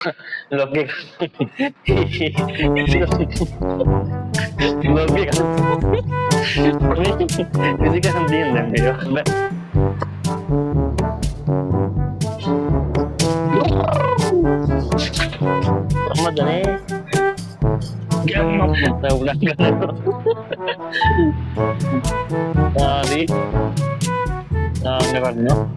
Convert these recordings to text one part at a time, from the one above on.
Logik. Logik. Ini kan hentikan dan dia. Ramadan eh. Gamak tahu belakang. Tadi. Enggak no.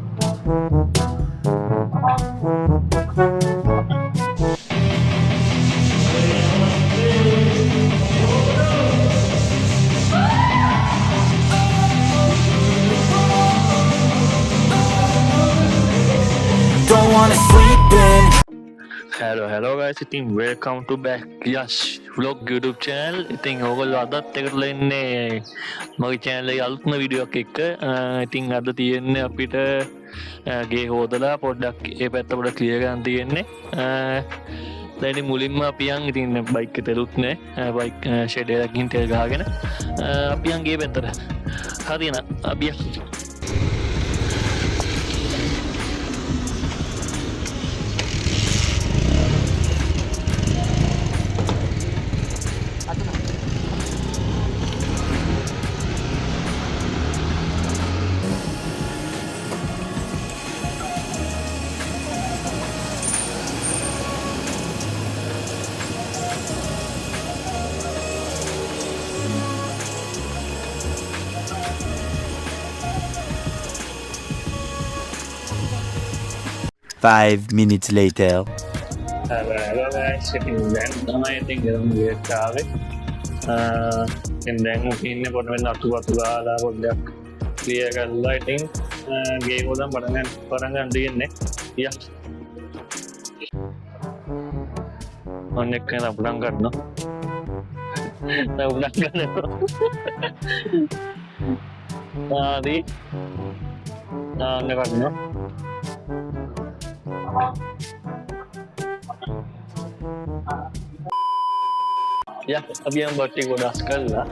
Don't wanna sleep in. Hello guys, ඉතින් welcome to back Yash vlog YouTube channel. ඉතින් ඕගොල්ලෝ අදත් එකට ඉන්නේ මගේ channel එකේ අලුත්ම video එකක් එක්ක. ඉතින් අද තියෙන්නේ අපිට ගේ හොදලා පොඩ්ඩක් ඒ පැත්ත පොඩ්ඩක් ක්ලියර් කරන් තියෙන්නේ. දැන් ඉතින් මුලින්ම අපි යන් ඉතින් බයික් එක තෙලුත් නෑ. බයික් ෂෙඩ් එකකින් ගිහින් තෙල් ගහගෙන අපි යන් ගේ පැත්තට. හරියන අපි යන්. Five minutes later. Hello guys, ඉතින් දැන් තමයි ඉතින් ගම ගේට් ආවේ. ඉතින් දැන් ඉන්නේ පොඩ්ඩක් අතු ගාලා පොඩ්ඩක් ක්ලියර් කරලා ඉතින් ගේ හොදන් පටන් ගන්න දෙන්නේ. යා. ඔන්න එක්ක නා පටන් ගන්නවා. පටන් ගන්නවා. ආදී. නාන්න ගන්නවා. Ya, अभी हम बट्टी को डांस कर रहा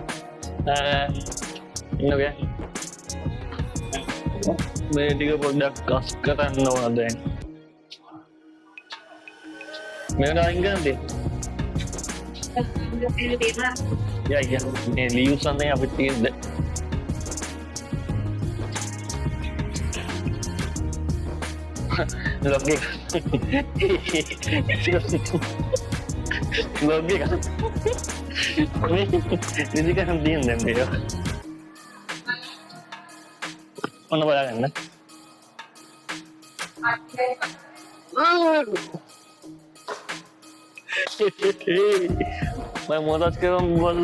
इन लोग मेरे टीका प्रोडक्ट कास्ट करता है ना वाला है मेरा नाम क्या है या ये लीव संदे यहाँ पे तीन दे logging logik ini kan hentikan dan dia mana bayangan kan मैं मोदाज के बोल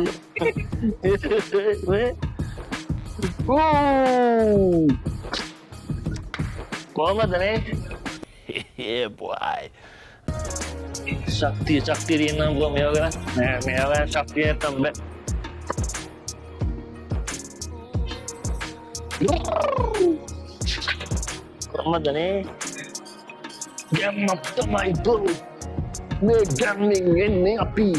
कौन मत नहीं Yeah, boy. Sakti dia nama gua mega sakti ya tambah Ramadan eh gamak tamai bro megang ini api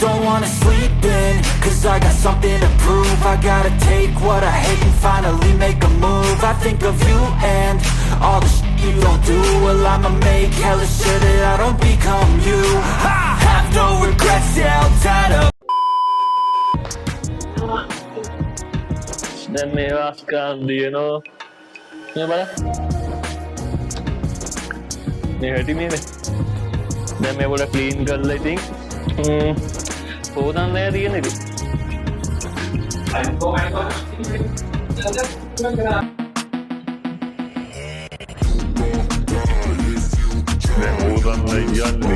Don't wanna sleep in, cause I got something to prove. I gotta take what I hate and finally make a move. I think of you and all the shit you don't do. Well, I'ma make hella sure that I don't become you. I have no regrets, yeah, I'll tie up. dan mewahkan dia no ini apa ini hati ni dan मैं बोला clean कर लेती होता नहीं दिया नहीं मैं होता नहीं जाने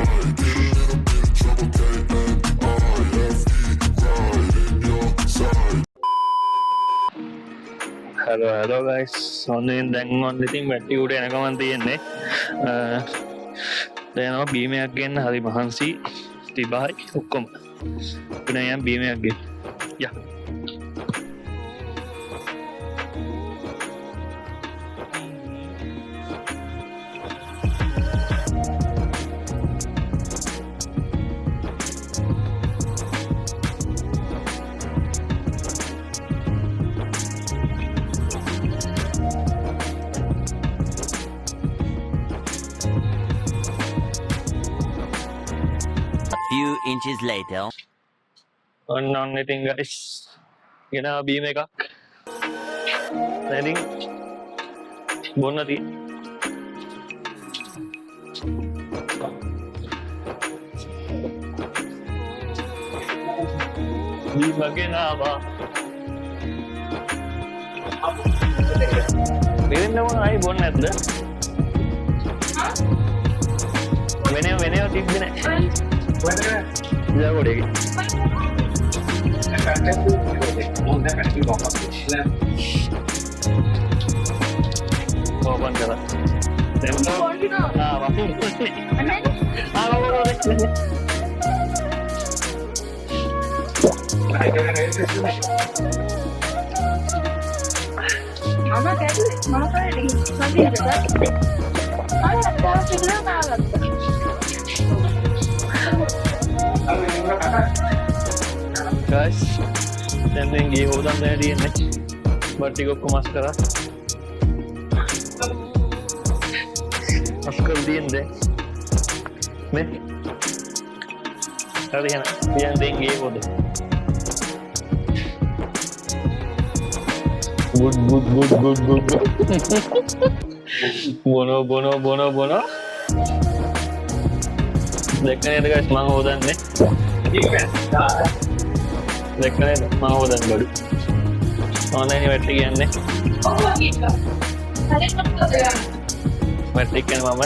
hello guys ඔන්න දැන් ඔන්න ඉතින් බැටි උඩ යනකම් තියෙන්නේ දැන් අපි බීමයක් ගන්න හරි මහන්සි තිබයි ඔක්කොම අපිට යම් බීමයක් ගන්න යා few inches later. ඔන්න ඉතින් guys ගෙනාව බීම එකක් දැන් ඉතින් බොන්න තියෙන බීම ගෙනාවා වෙනම අය බොන්න නැද්ද වෙනව තිබ්බේ නැහැ ජාගොඩේ open kara guys දැන් ගේ හොදන්න දැන තියෙන්නේ බට් ටික ඔක්කොම මස් කරා මස් කර දෙන්නේ මේ හරි එහෙනම් දැන් ගේ හොද good bono දැක්ක නේද guys මම හොදන්නේ දැක්ක නේද මම හොදන්නේ බඩු ඕනෑනේ වැටි කියන්නේ වැටි කියන්නේ මම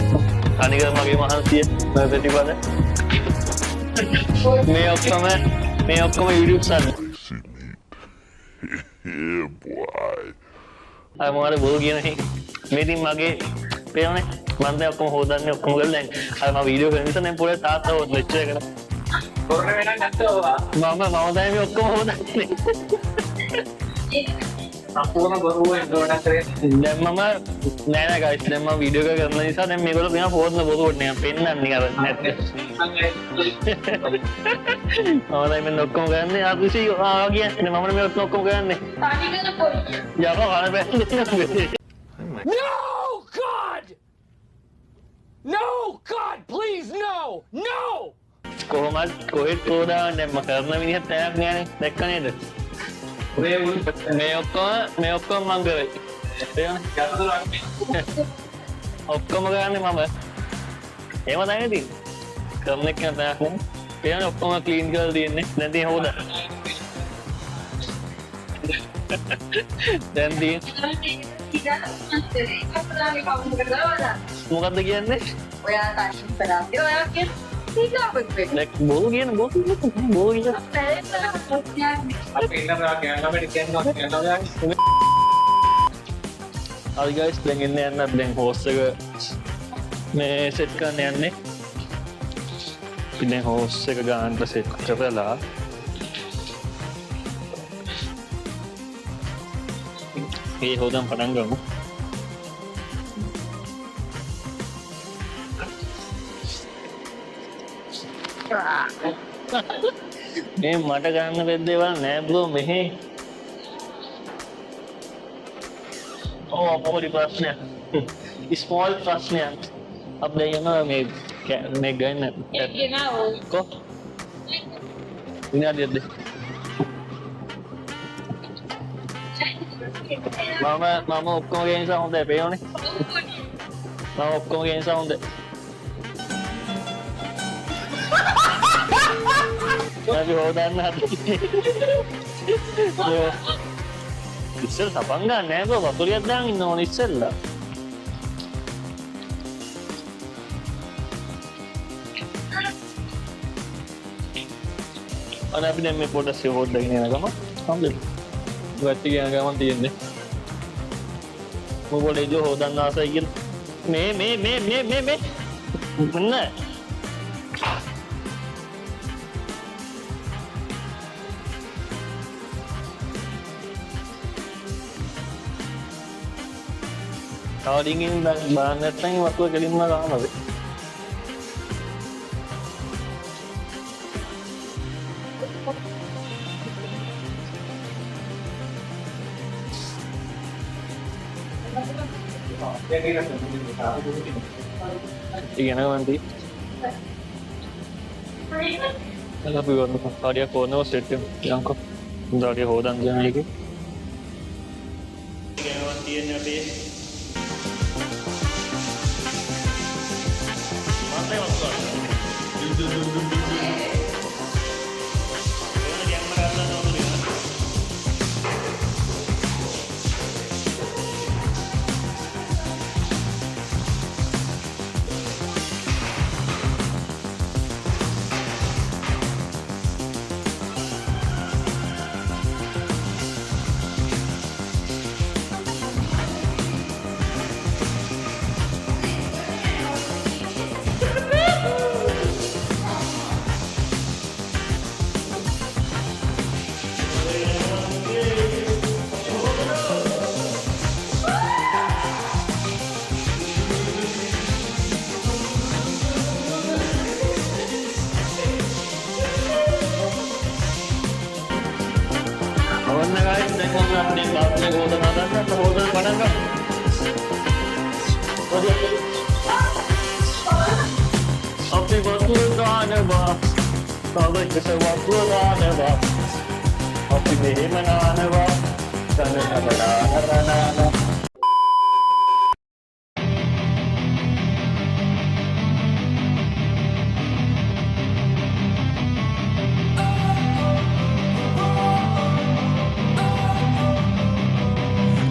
අනික මගේ මහන්සිය ප්‍රතිපද මේ ඔක්කොම YouTube සන්න Yeah, boy. අය මොකද බෝ කියන්නේ මේ ඉතින් මගේ පේන්නේ මම දැන් ඔක්කොම හොදන්නේ ඔක්කොම කරලා දැන් අර මම වීඩියෝ කරන නිසා දැන් පොඩි තාත්තා හොත් වෙච්ච එකට කොරන වෙනක් නැත්තෝ මම දැන් මේ ඔක්කොම හොදන්නේ සම්පූර්ණ බොරුවෙන් ගොඩක් කරේ දැන් මම නෑ ගයිස් දැන් මම වීඩියෝ එක කරන නිසා දැන් මේගොල්ලෝ කියන පොත්න බොරුවට නේ පෙන්නන්නේ අර නැත්නම් මම දැන් මේ ඔක්කොම කරන්නේ ආපිසි කියන්නේ මම මේ ඔක්කොම කරන්නේ තානිකන පොයි යකෝ අර බැලුවේ No, God! No, God, please, no! No! කොහොමද කොහෙද හොදාන්නේ මම කරන විදිහට තෑග් නෑනේ දැක්ක නේද මේ ඔක්කොම මං කරේ ඔක්කොම කරන්නේ මම එහෙම තමයි ඉතින් කරන එක නෑ තෑග් ඔක්කොම ක්ලීන් කරලා තියෙන්නේ දැන් තියෙන හොදා දැන් මොකද්ද කියන්නේ ඔයා තාක්ෂණ කරන්නේ ඔයා කියන්නේ බොරු කියන හරි ගයිස් දැන් එන්න යන්නත් දැන් හෝස් එක මේ සෙට් කරන්න යන්නේ ඉතින් හෝස් එක ගන්න සෙට් කරලා මේ හොදන් පටන් ගමු මේ මට ගන්න බෙද්දේවල් නෑ බ්‍රෝ මෙහි පොඩි ප්‍රශ්නයක් ස්මෝල් ප්‍රශ්නයක් අපේ යනවා මේ ගන්න කො විනාඩියක් දෙන්න මම ඔක්කොම ගේ නිසා හොඳයි පේනවනේ මම ඔක්කොම ගේ නිසා හොඳයි අපි හොදන්න හදන්නේ ඉස්සෙල් සපන් ගන්න නෑ බෝ වතුරියක් දාන් ඉන්න ඕනේ ඉස්සෙල්ලා අනේ අපි දැන් මේ පොඩ්ඩක් හොදගෙන යන ගම හම්බෙන්න වැටි යන ගමන් තියෙන්නේ මොකද ඒ හොදන්න ආසයි කියන මේ මොන්න තවදින්ගෙන් බලන්න නැත්නම් වතුර කෙලින්ම ගන්නද ඉගෙන ගන්න අපි ගන්න කාඩියක් ඕනව සෙට් එක යන්කෝ උදාගේ හොදන් දෙන එකේ ගෑවන් තියෙන අපේ මතේ වස්තුව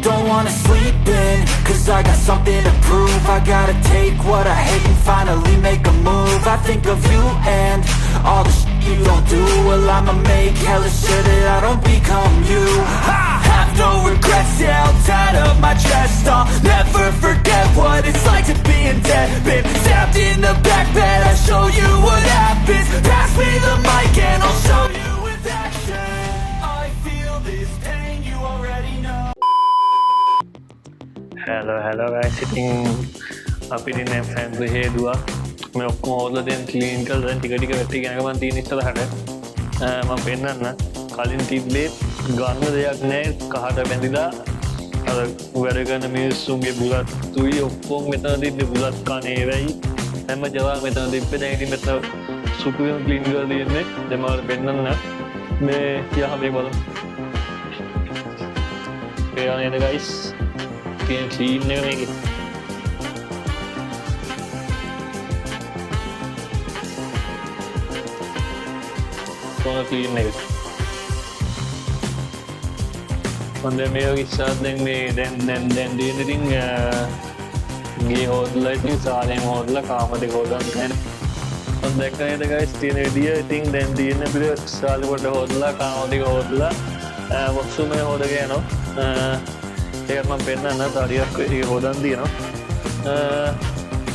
Don't wanna sleep in, cause I got something to prove. I gotta take what I hate and finally make a move. I think of you and all the shit you don't do. Well, I'ma make hella sure that I don't become you. I have no regrets, yeah, I'll tie up my chest. I'll never forget what it's like to be in debt. Been stabbed in the back bed, I'll show you what happens. Pass me the mic and I'll show you with action. I feel this pain, you already know. hello guys ඉතින් අපි ඉතින් fans හේදුවා මේ ඔක්කොම හොදලා දැන් clean කරලා දැන් ටික ටික වැටි යන ගමන් තියෙන ඉස්සරහට මම පෙන්නන්න කලින් තිබ්බේ ගන්න දෙයක් නැහැ කහට බැඳිලා අර වැඩ කරන මිනිස්සුන්ගේ බුලත් තුයි ඔක්කොම මෙතන තිබ්බේ බුලත් කනේ වෙයි හැම ජවාක් මෙතන තිබ්බේ දැන් ඉතින් මෙතන සුපුරම ක්ලීන් කරලා තියෙන්නේ දැන් මම පෙන්නන්න මේ තියා මේ බලමු පේනවා නේද guys clean එක මේකේ කොහොම clean එක හොඳ මේ වගේ ඉස්සරහ දැන් මේ දැන් දින ඉතින් ගේ හොදලා ඉතින් සාලෙම හොදලා කාම දෙක හොදන්න නැහැ මම දැක්ක නේද guys තියෙන විදිය ඉතින් දැන් තියෙන පිළ සාලෙ කොට හොදලා කාම දෙක හොදලා වොක්සුම හොදගෙන යනවා ඒකත් මම පෙන්නන්න තාරියක් ඒක හොදන් දිනවා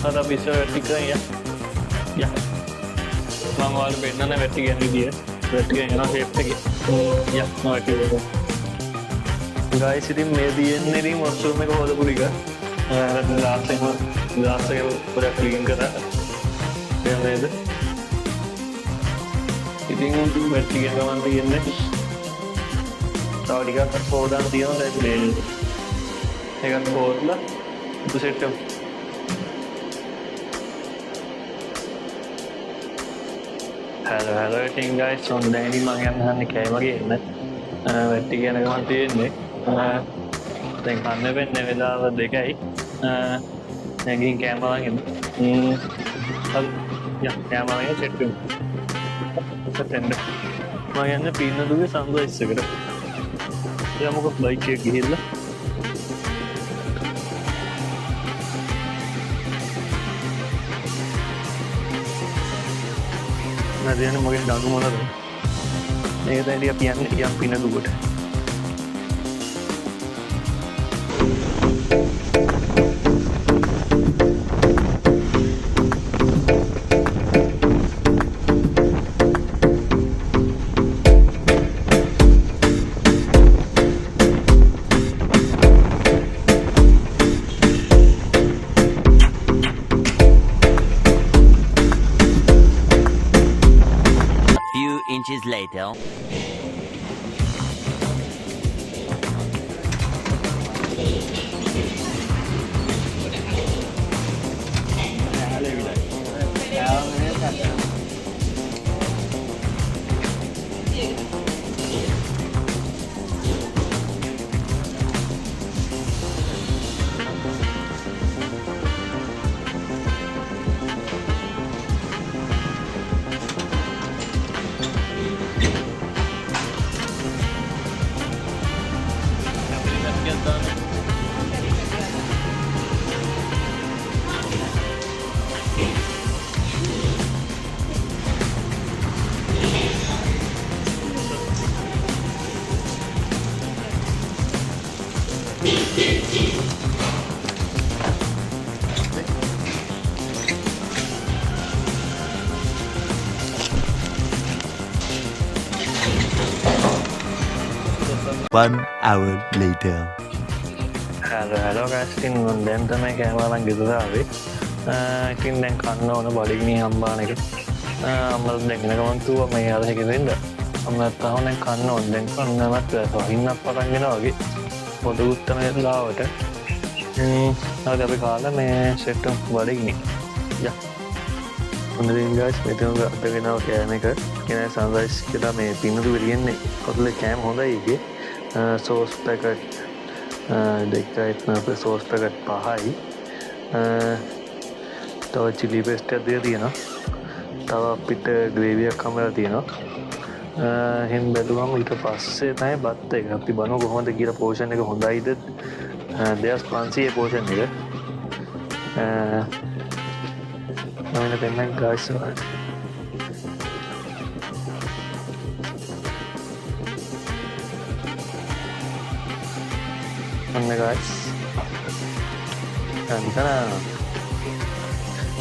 අද අපි ඉස්සර වැටි කරන් යා මම ඔයාලට පෙන්නන්න වැටි කියන විදිය වැටි කියන ෂේප් එකේ යා මම වැටි කරනවා guys ඉතින් මේ තියෙන්නේ ඉතින් වොක්සුම එක හොදපු ටික ලාස්ට් එක පොඩ්ඩක් ක්ලීන් කරා නේද ඉතින් වැටි කියන ගමන් තියෙන්නේ තව ටිකක් හොදන් තියෙනවා දැන් මේ ඒකත් හොදලා සෙට් කරමු hello ඉතින් guys on දැන් ඉතින් මම යන්නේ කෑම ගේන්න වැටි කියන ගමන් තියෙන්නේ දැන් කන්න වෙන්නේ වෙලාව 2යි දැන් ගිහින් කෑම වගේ හරි කෑම වගේ සෙට් කරමු සෙට් මම යන්නේ පින්නදුගේ සම්බයිස් එකට යමුකෝ බයික් එක ගිහිල්ලා නැදයන මගෙන් දඟු මොනද මේක දැන් ටික යම් පින්නදුකට inches later. 1 hour later. Hello guys, ඉතින් මම දැන් තමයි කැමරාවෙන් ගෙදර ආවේ. ඉතින් දැන් කන්න ඕන බඩගිනි හම්බාන එක. අම්මලා දැන් එන ගමන් තුවා මේ අර හැකෙන්න. අම්මලා තාම දැන් කන්න ඕන. දැන් කන්නවත් වහින්නක් පටන් ගෙනා වගේ. පොඩි උත්තර ලාවට. අද අපි කාලා මේ සෙට් බඩගිනි. යා. හොඳින් guys, මෙතන අපේ වෙනව කෑම එක. කියන සන්රයිස් කියලා මේ පින්නු වෙලියන්නේ. කොතලේ කෑම හොඳයි ඒකේ. සෝස් පැකට් දෙකයි සෝස් පැකට් 5යි. තව චිලි පේස්ට් එකක් දීලා තියෙනවා. තව අපිට ග්‍රේවියක් හම්බලා තියෙනවා. එහෙන් බැලුවම ඊට පස්සේ තමයි බත් එක. අපි බලමු කොහොමද කියලා පෝෂන් එක හොඳයිද? 2500 පෝෂන් එක. මම දෙන්නම් guys. guys, and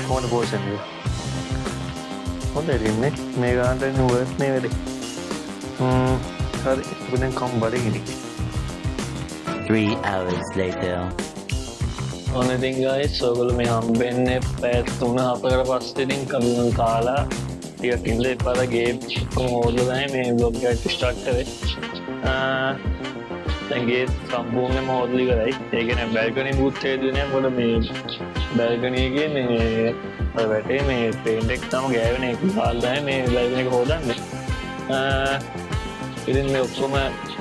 කොහොමද පෝෂන් එක? හොඳයි ඉන්නේ. මේ ගානට නුවර් මේ වැඩේ. හරි. බුදෙන් කොම් බඩගිනි. 3 hours later. ඔන්න ඉතින් guys, ඔයගොල්ලෝ මේ හම්බෙන්නේ පැය 3-4කට පස්සේ ඉතින් කමින් කාලා ටිකක් ඉඳලා ඉපාර ගේම් කොහොම හොදලා තමයි මේ vlog එක ස්ටාර්ට් කරේ. දැන් ගේ සම්පූර්ණයෙන්ම හොදලා ඉවරයි. ඒ කියන්නේ බැල්කනි බූත් හේදුවේ නෑ. මොකද මේ බැල්කනි එකේ මේ වැටේ මේ පේන්ට් එක තම ගෑවෙන එක කාලා මේ බැල්කනි එක හොදන්නේ. ඉතින් මේ ඔක්කොම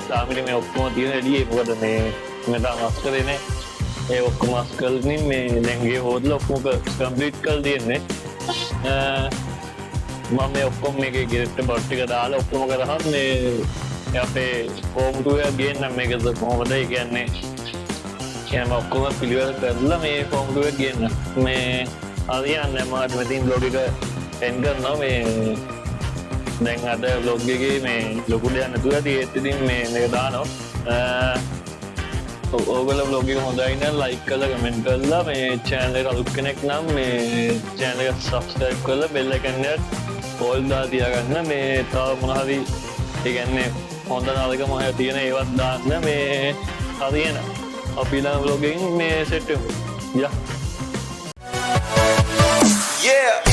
තාමිට මේ ඔක්කොම තියෙන එළියේ මොකද මේ මම මස් කරේ නෑ. ඒ ඔක්කොම මස් කරලින් මේ දැන් ගේ හොදලා ඔක්කොම කම්ප්ලීට් කරලා තියෙන්නේ. මම මේ ඔක්කොම මේකේ ගෙරෙට්ට බොට් ටික දාලා ඔක්කොම කරහම මේ අපේ හෝම් ටූර් එක ගේන්නම් මේකද කොහොමද? ඒ කියන්නේ මම ඔක්කොම පිළිවෙල කරලා මේ හෝම් ටූර් එක ගේන්න. මේ හරියන්නේ මම මෙතනින් බ්ලොග් එක එන්ඩ් කරනවා. මේ දැන් අද බ්ලොග් එකේ මේ ලොකු දෙයක් නැතුව ඒත් ඉතින් මේක දානවා. ඔයගොල්ලෝ බ්ලොග් එක හොඳයි නම් ලයික් කරලා කමෙන්ට් කරලා මේ channel එකට අලුත් කෙනෙක් නම් මේ channel එක subscribe කරලා bell icon එක all දාලා තියාගන්න. මේ තව මොන හරි ඒ කියන්නේ හොඳ නරක මොහොත තියෙන ඒවත් දාන්න. මේ හරියන අපි ඊළඟ vlog එකකින් මේ සෙට් වෙමු. යා. Yeah.